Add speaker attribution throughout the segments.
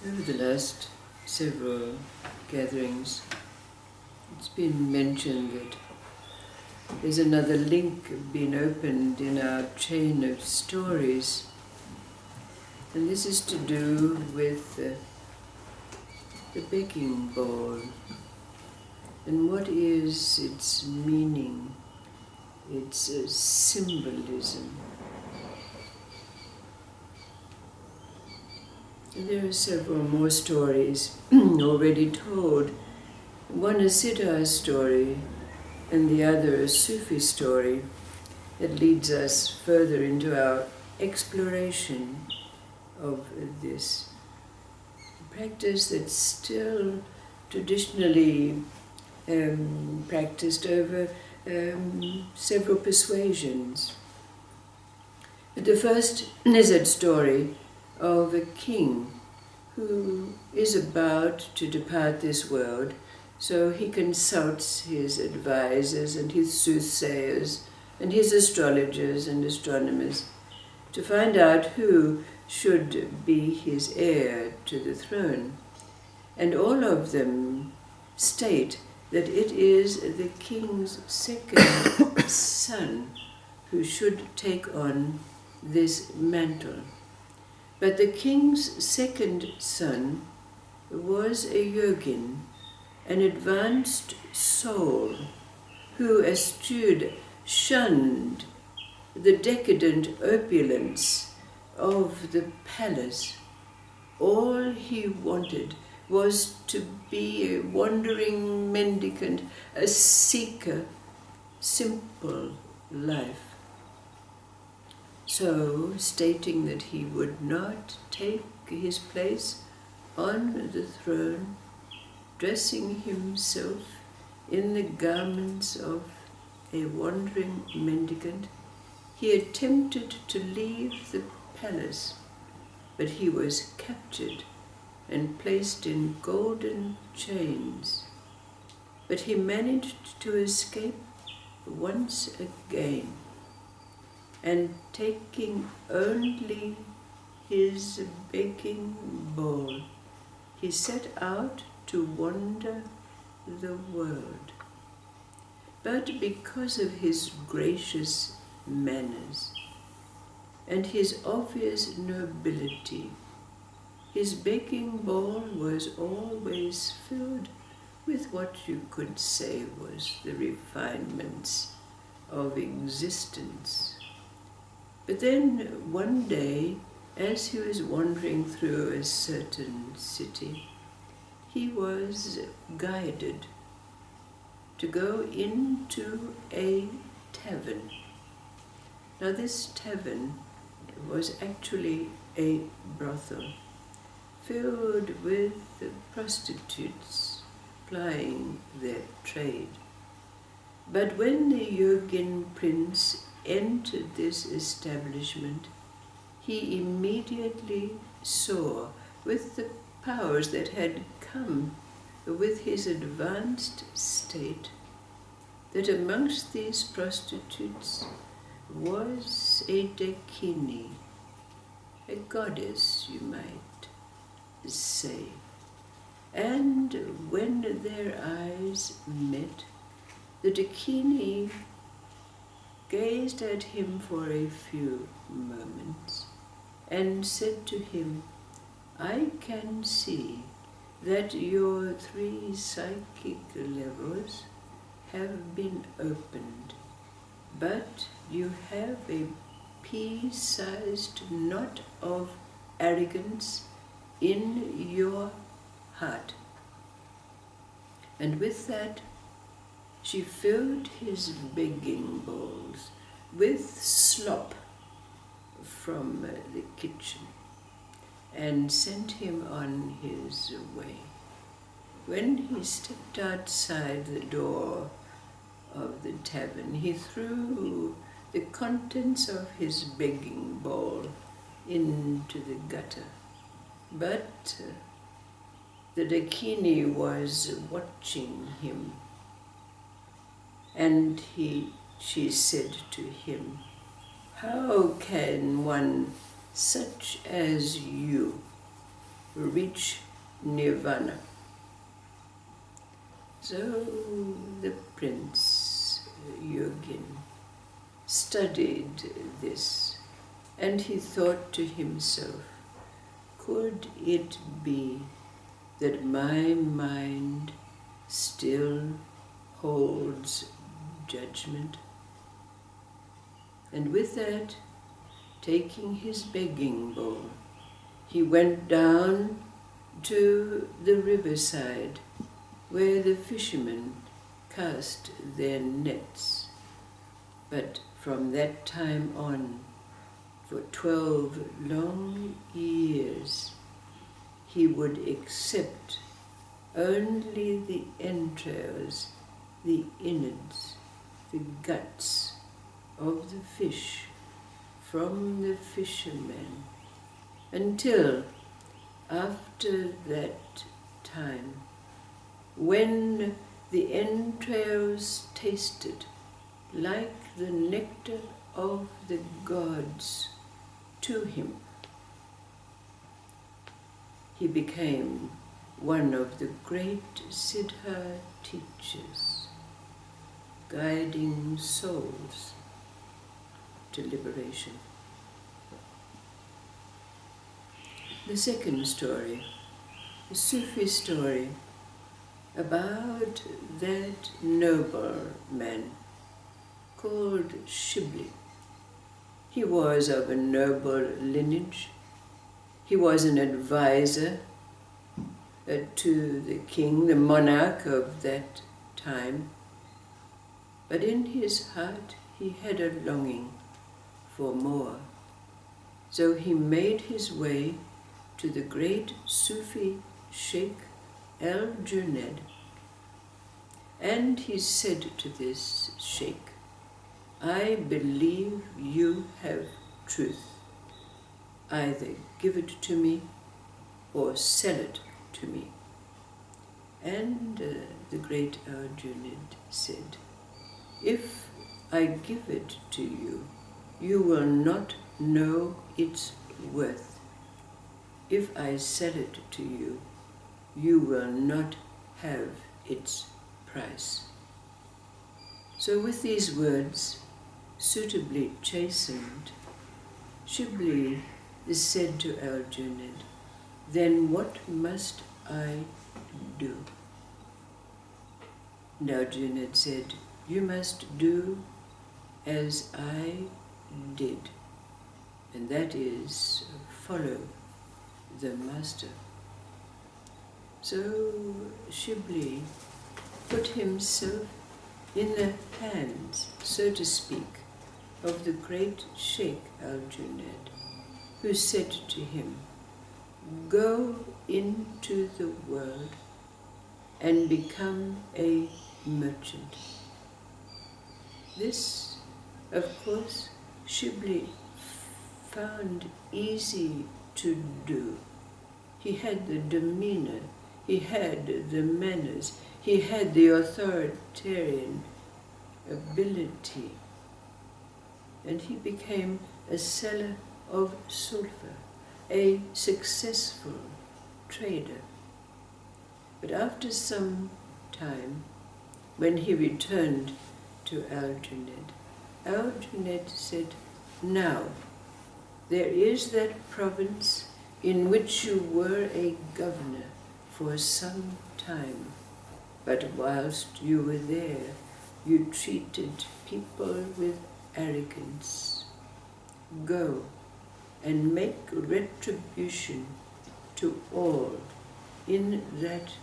Speaker 1: Over the last several gatherings, it's been mentioned that there's another link being opened in our chain of stories, and this is to do with the begging bowl and what is its meaning, its symbolism. There are several more stories already told. One is Siddha Story and the other a Sufi story that leads us further into our exploration of this practice that's still traditionally practiced over several persuasions. The first is that story of a king who is about to depart this world, so he consults his advisors and his soothsayers and his astrologers and astronomers to find out who should be his heir to the throne. And all of them state that it is the king's second son who should take on this mantle. But the king's second son was a yogin, an advanced soul who eschewed, shunned the decadent opulence of the palace. All he wanted was to be a wandering mendicant, a seeker, simple life. So, stating that he would not take his place on the throne, dressing himself in the garments of a wandering mendicant, he attempted to leave the palace, but he was captured and placed in golden chains. But he managed to escape once again, and taking only his begging bowl, he set out to wander the world. But because of his gracious manners and his obvious nobility, his begging bowl was always filled with what you could say was the refinements of existence. But then one day, as he was wandering through a certain city, he was guided to go into a tavern. Now this tavern was actually a brothel filled with prostitutes plying their trade. But when the yogin prince entered this establishment, he immediately saw, with the powers that had come with his advanced state, that amongst these prostitutes was a dakini, a goddess, you might say. And when their eyes met, the dakini gazed at him for a few moments and said to him, "I can see that your 3 psychic levels have been opened, but you have a pea-sized knot of arrogance in your heart." And with that, she filled his begging bowls with slop from the kitchen and sent him on his way. When he stepped outside the door of the tavern, he threw the contents of his begging bowl into the gutter. But the dakini was watching him, and she said to him, "How can one such as you reach nirvana. So the prince yogin studied this, and he thought to himself, could it be that my mind still holds judgment? And with that, taking his begging bowl, he went down to the riverside where the fishermen cast their nets. But from that time on, for 12 long years, he would accept only the entrails, the innards, the guts of the fish from the fishermen, until after that time, when the entrails tasted like the nectar of the gods to him, he became one of the great Siddha teachers, guiding souls to liberation. The second story, the Sufi story, about that nobleman called Shibli. He was of a noble lineage. He was an advisor to the king, the monarch of that time. But in his heart he had a longing for more. So he made his way to the great Sufi Sheikh al-Junaid, and he said to this Sheikh, I believe you have truth. Either give it to me or sell it to me. And the great al-Junaid said, if I give it to you, you will not know its worth. If I sell it to you, you will not have its price. So with these words, suitably chastened, Shibli said to al-Junaid, then what must I do? And al-Junaid said, you must do as I did, and that is follow the master. So Shibli put himself in the hands, so to speak, of the great Sheikh al-Junaid, who said to him, go into the world and become a merchant. This, of course, Shibli found easy to do. He had the demeanor, he had the manners, he had the authoritarian ability, and he became a seller of sulfur, a successful trader. But after some time, when he returned to al-Junaid, al-Junaid said, now, there is that province in which you were a governor for some time, but whilst you were there, you treated people with arrogance. Go and make retribution to all in that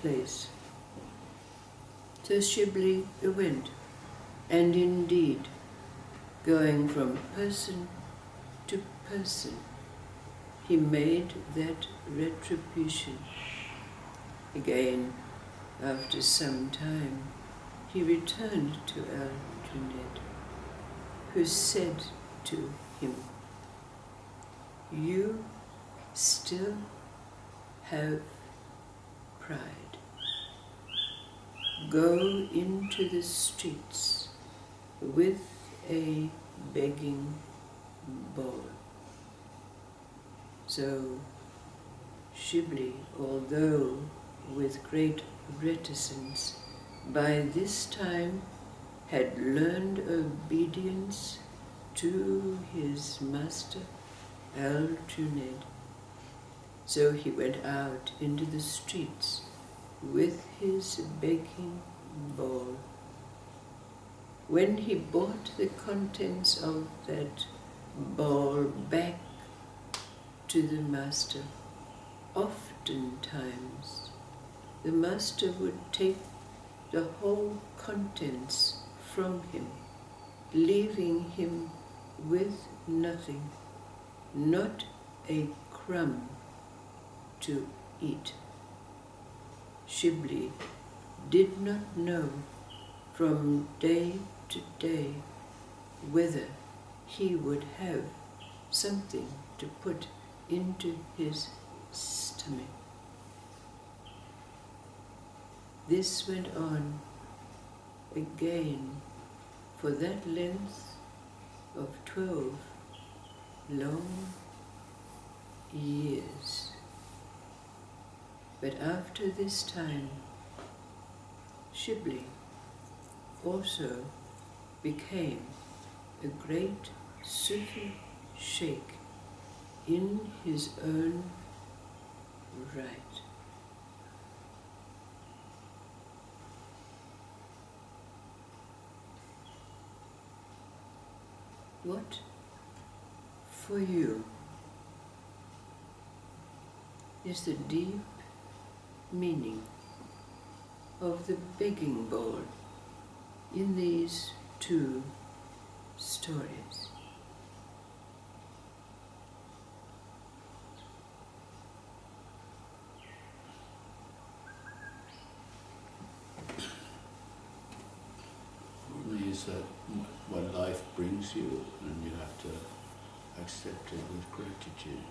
Speaker 1: place. So Shibli went, and indeed, going from person to person, he made that retribution. Again, after some time, he returned to al-Junaid, who said to him, you still have pride. Go into the streets with a begging bowl. So Shibli, although with great reticence, by this time had learned obedience to his master Al-Junaid. So he went out into the streets with his begging bowl. When he brought the contents of that bowl back to the master, oftentimes the master would take the whole contents from him, leaving him with nothing, not a crumb to eat. Shibli did not know from day to day whether he would have something to put into his stomach. This went on again for that length of 12 long years. But after this time, Shibli also became a great Sufi Sheikh in his own right. What for you is the deep meaning of the begging bowl in these two stories?
Speaker 2: Only is that what life brings you, and you have to accept it with gratitude.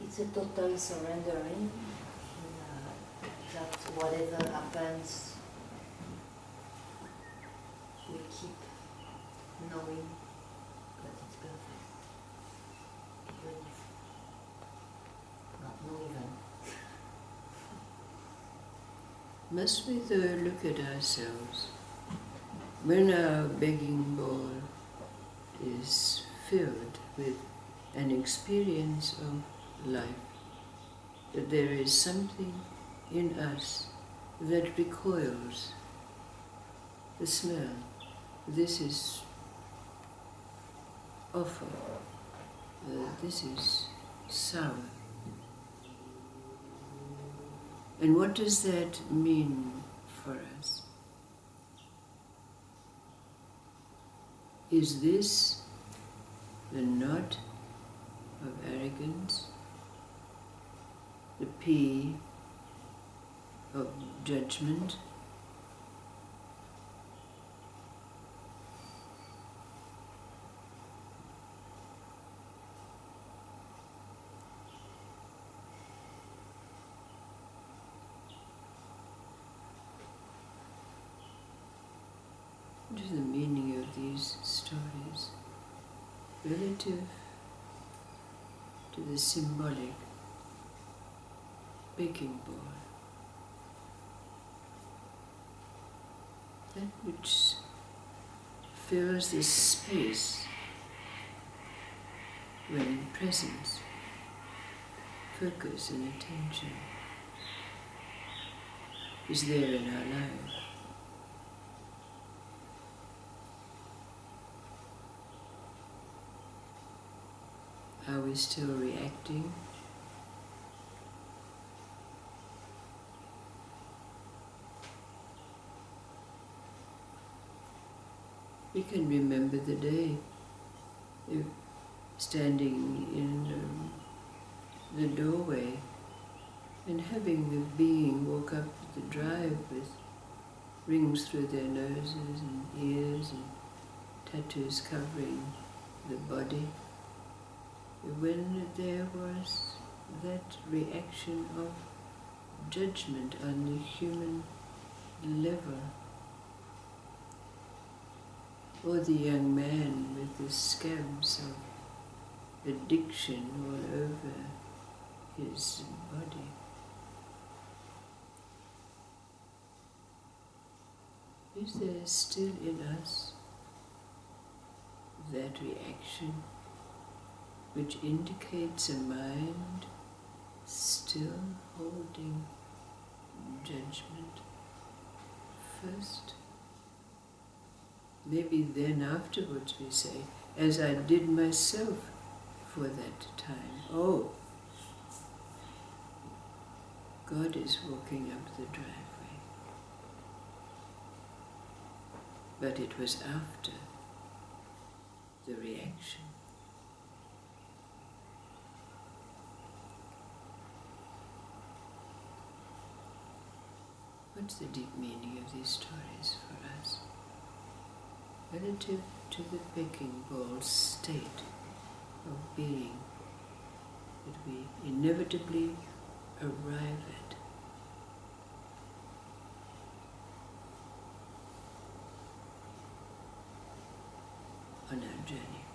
Speaker 3: It's a total surrendering, that whatever happens, we keep knowing that it's perfect, even if not know even.
Speaker 1: Must we though look at ourselves when our begging bowl is filled with an experience of life, that there is something in us that recoils. The smell, this is awful, this is sour. And what does that mean for us? Is this the knot of arrogance, the P of judgment? What is the meaning of these stories relative to the symbolic begging bowl? That which fills this space when presence, focus and attention is there in our life. Are we still reacting? We can remember the day if standing in the doorway and having the being walk up the drive with rings through their noses and ears and tattoos covering the body. When there was that reaction of judgment on the human level. Or the young man with the scabs of addiction all over his body. Is there still in us that reaction which indicates a mind still holding judgment first? Maybe then afterwards we say, as I did myself for that time, oh, God is walking up the driveway. But it was after the reaction. What's the deep meaning of these stories for us? Relative to the begging bowl state of being that we inevitably arrive at. On our journey.